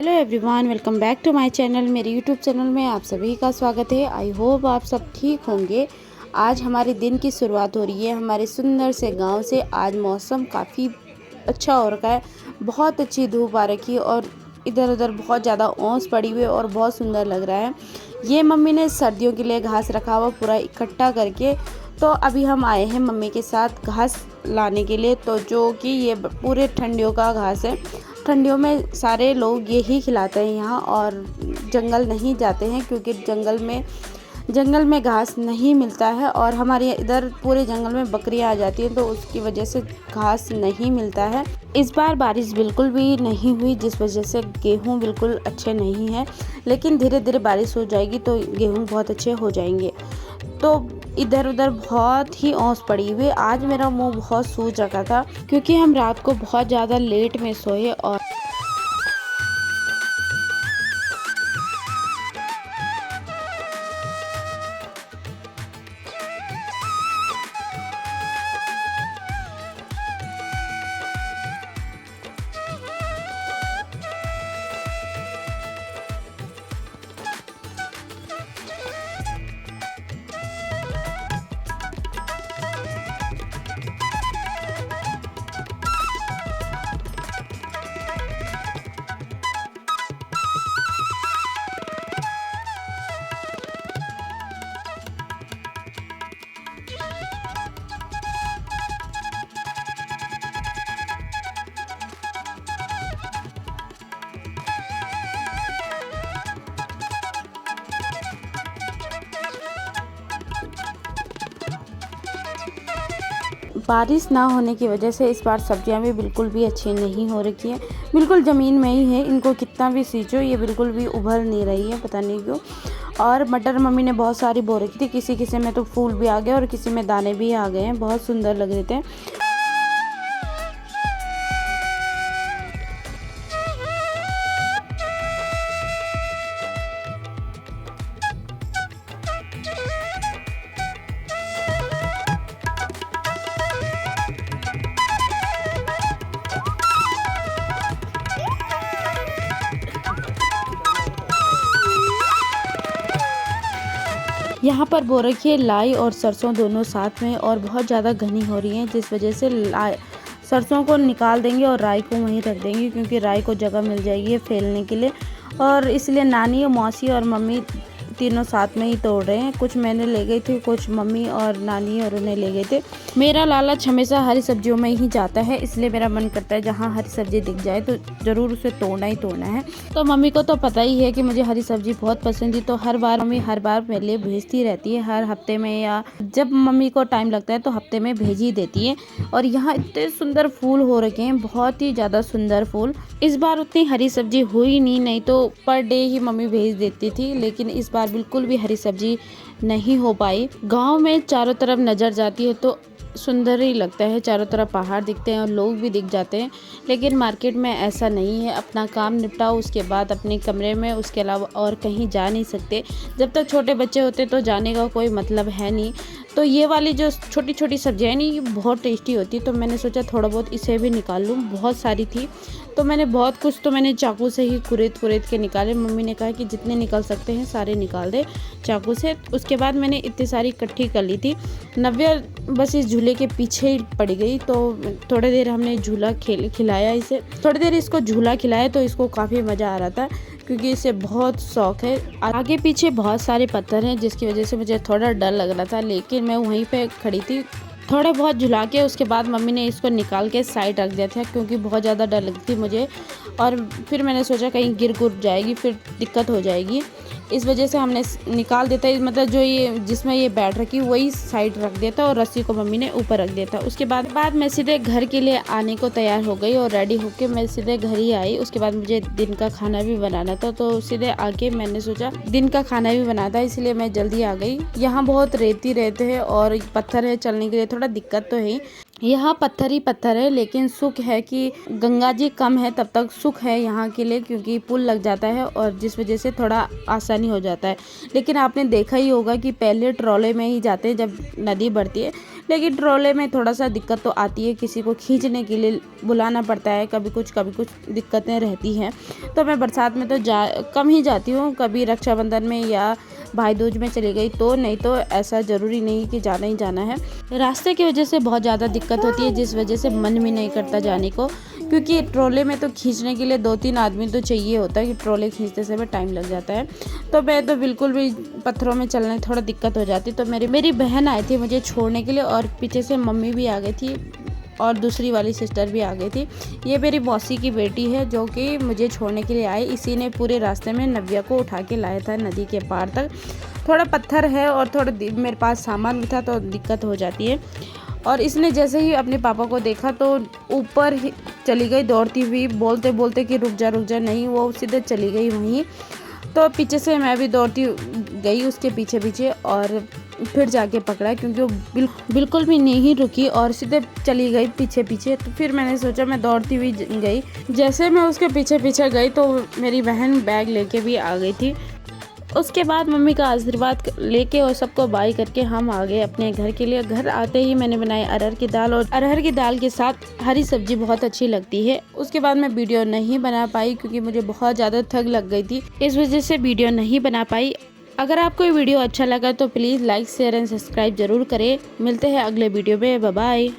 Hello everyone, welcome back to my channel. मेरे YouTube channel में आप सभी का स्वागत है। आई होप आप सब ठीक होंगे। आज हमारे दिन की शुरुआत हो रही है हमारे सुंदर से गांव से। आज मौसम काफ़ी अच्छा हो रखा है, बहुत अच्छी धूप आ रखी है और इधर उधर बहुत ज़्यादा ओस पड़ी हुई है और बहुत सुंदर लग रहा है। ये मम्मी ने सर्दियों के लिए घास रखा हुआ पूरा इकट्ठा करके, तो अभी हम आए हैं मम्मी के साथ घास लाने के लिए। तो जो कि ये पूरे ठंडियों का घास है। ठंडियों में सारे लोग यही खिलाते हैं यहाँ, और जंगल नहीं जाते हैं क्योंकि जंगल में घास नहीं मिलता है। और हमारे इधर पूरे जंगल में बकरियां आ जाती हैं, तो उसकी वजह से घास नहीं मिलता है। इस बार बारिश बिल्कुल भी नहीं हुई, जिस वजह से गेहूं बिल्कुल अच्छे नहीं हैं। लेकिन धीरे धीरे बारिश हो जाएगी तो गेहूं बहुत अच्छे हो जाएंगे। तो इधर उधर बहुत ही ओस पड़ी हुई। आज मेरा मुंह बहुत सूज रखा था क्योंकि हम रात को बहुत ज़्यादा लेट में सोए। और बारिश ना होने की वजह से इस बार सब्जियां भी बिल्कुल भी अच्छी नहीं हो रखी हैं। बिल्कुल ज़मीन में ही है, इनको कितना भी सींचो ये बिल्कुल भी उभर नहीं रही है, पता नहीं क्यों। और मटर मम्मी ने बहुत सारी बो रखी थी, किसी में तो फूल भी आ गए और किसी में दाने भी आ गए हैं, बहुत सुंदर लग रहे थे। यहाँ पर बो रखी है लाई और सरसों दोनों साथ में, और बहुत ज़्यादा घनी हो रही है, जिस वजह से सरसों को निकाल देंगे और राई को वहीं रख देंगे क्योंकि राई को जगह मिल जाएगी फैलने के लिए। और इसलिए नानी, मौसी और मम्मी तीनों साथ में ही तोड़ रहे हैं। कुछ मैंने ले गई थी, कुछ मम्मी और नानी और उन्हें ले गए थे। मेरा लालच हमेशा हरी सब्जियों में ही जाता है, इसलिए मेरा मन करता है जहाँ हरी सब्जी दिख जाए तो ज़रूर उसे तोड़ना ही तोड़ना है। तो मम्मी को तो पता ही है कि मुझे हरी सब्जी बहुत पसंद थी, तो मम्मी हर बार मेरे लिए भेजती रहती है, हर हफ्ते में या जब मम्मी को टाइम लगता है तो हफ्ते में भेज ही देती है। और यहाँ इतने सुंदर फूल हो रखे हैं, बहुत ही ज़्यादा सुंदर फूल। इस बार उतनी हरी सब्जी हुई नहीं तो पर डे ही मम्मी भेज देती थी, लेकिन इस बार बिल्कुल भी हरी सब्जी नहीं हो पाई। गांव में चारों तरफ नज़र जाती है तो सुंदर ही लगता है, चारों तरफ पहाड़ दिखते हैं और लोग भी दिख जाते हैं। लेकिन मार्केट में ऐसा नहीं है, अपना काम निपटाओ उसके बाद अपने कमरे में, उसके अलावा और कहीं जा नहीं सकते। जब तक छोटे बच्चे होते तो जाने का कोई मतलब है नहीं। तो ये वाली जो छोटी छोटी सब्जियाँ नहीं, ये बहुत टेस्टी होती है, तो मैंने सोचा थोड़ा बहुत इसे भी निकाल लूँ। बहुत सारी थी तो मैंने बहुत कुछ तो मैंने चाकू से ही कुरेद के निकाले। मम्मी ने कहा कि जितने निकल सकते हैं सारे निकाल दे चाकू से। उसके बाद मैंने इतनी सारी इकट्ठी कर ली थी। नव्या बस इस झूले के पीछे ही पड़ गई, तो थोड़ी देर हमने झूला खिलाया इसे, थोड़ी देर इसको झूला खिलाया तो इसको काफ़ी मज़ा आ रहा था क्योंकि इसे बहुत शौक है। आगे पीछे बहुत सारे पत्थर हैं जिसकी वजह से मुझे थोड़ा डर लग रहा था, लेकिन मैं वहीं पे खड़ी थी। थोड़ा बहुत झुला के उसके बाद मम्मी ने इसको निकाल के साइड रख दिया था क्योंकि बहुत ज़्यादा डर लगती थी मुझे। और फिर मैंने सोचा कहीं गिर जाएगी फिर दिक्कत हो जाएगी, इस वजह से हमने निकाल देता है। मतलब जो ये जिसमें ये बैठ रखी वही साइड रख दिया था और रस्सी को मम्मी ने ऊपर रख दिया था। उसके बाद मैं सीधे घर के लिए आने को तैयार हो गई और रेडी होके मैं सीधे घर ही आई। उसके बाद मुझे दिन का खाना भी बनाना था, तो सीधे आके मैंने सोचा दिन का खाना भी बनाना था, इसलिए मैं जल्दी आ गई। यहाँ बहुत रेती रहते हैं और पत्थर है, चलने के लिए थोड़ा दिक्कत तो है। यहाँ पत्थर ही पत्थर है, लेकिन सुख है कि गंगा जी कम है तब तक सुख है यहाँ के लिए, क्योंकि पुल लग जाता है और जिस वजह से थोड़ा आसानी हो जाता है। लेकिन आपने देखा ही होगा कि पहले ट्रॉले में ही जाते हैं जब नदी बढ़ती है, लेकिन ट्रॉले में थोड़ा सा दिक्कत तो आती है, किसी को खींचने के लिए बुलाना पड़ता है, कभी कुछ दिक्कतें रहती हैं। तो मैं बरसात में तो कम ही जाती हूँ, कभी रक्षाबंधन में या भाई दूज में चली गई तो, नहीं तो ऐसा ज़रूरी नहीं कि जाना ही जाना है। रास्ते की वजह से बहुत ज़्यादा दिक्कत होती है, जिस वजह से मन भी नहीं करता जाने को, क्योंकि ट्रोले में तो खींचने के लिए 2-3 आदमी तो चाहिए होता है, कि ट्रोले खींचते समय टाइम लग जाता है। तो मैं तो बिल्कुल भी पत्थरों में चलने थोड़ा दिक्कत हो जाती। तो मेरी बहन आई थी मुझे छोड़ने के लिए, और पीछे से मम्मी भी आ गई थी और दूसरी वाली सिस्टर भी आ गई थी। ये मेरी मौसी की बेटी है जो कि मुझे छोड़ने के लिए आई। इसी ने पूरे रास्ते में नव्या को उठा के लाया था नदी के पार तक। थोड़ा पत्थर है और थोड़ा मेरे पास सामान भी था तो दिक्कत हो जाती है। और इसने जैसे ही अपने पापा को देखा तो ऊपर ही चली गई दौड़ती हुई, बोलते बोलते कि रुक जा, नहीं वो सीधे चली गई वहीं। तो पीछे से मैं भी दौड़ती गई उसके पीछे और फिर जाके पकड़ा, क्योंकि वो बिल्कुल भी नहीं रुकी और सीधे चली गई पीछे। तो फिर मैंने सोचा मैं दौड़ती हुई गई। जैसे मैं उसके पीछे गई तो मेरी बहन बैग लेके भी आ गई थी। उसके बाद मम्मी का आशीर्वाद लेके और सबको बाय करके हम आ गए अपने घर के लिए। घर आते ही मैंने बनाई अरहर की दाल, और अरहर की दाल के साथ हरी सब्जी बहुत अच्छी लगती है। उसके बाद मैं वीडियो नहीं बना पाई क्योंकि मुझे बहुत ज़्यादा थक लग गई थी, इस वजह से वीडियो नहीं बना पाई। अगर आपको ये वीडियो अच्छा लगा तो please like share and subscribe जरूर करें। मिलते हैं अगले वीडियो में, बाय बाय।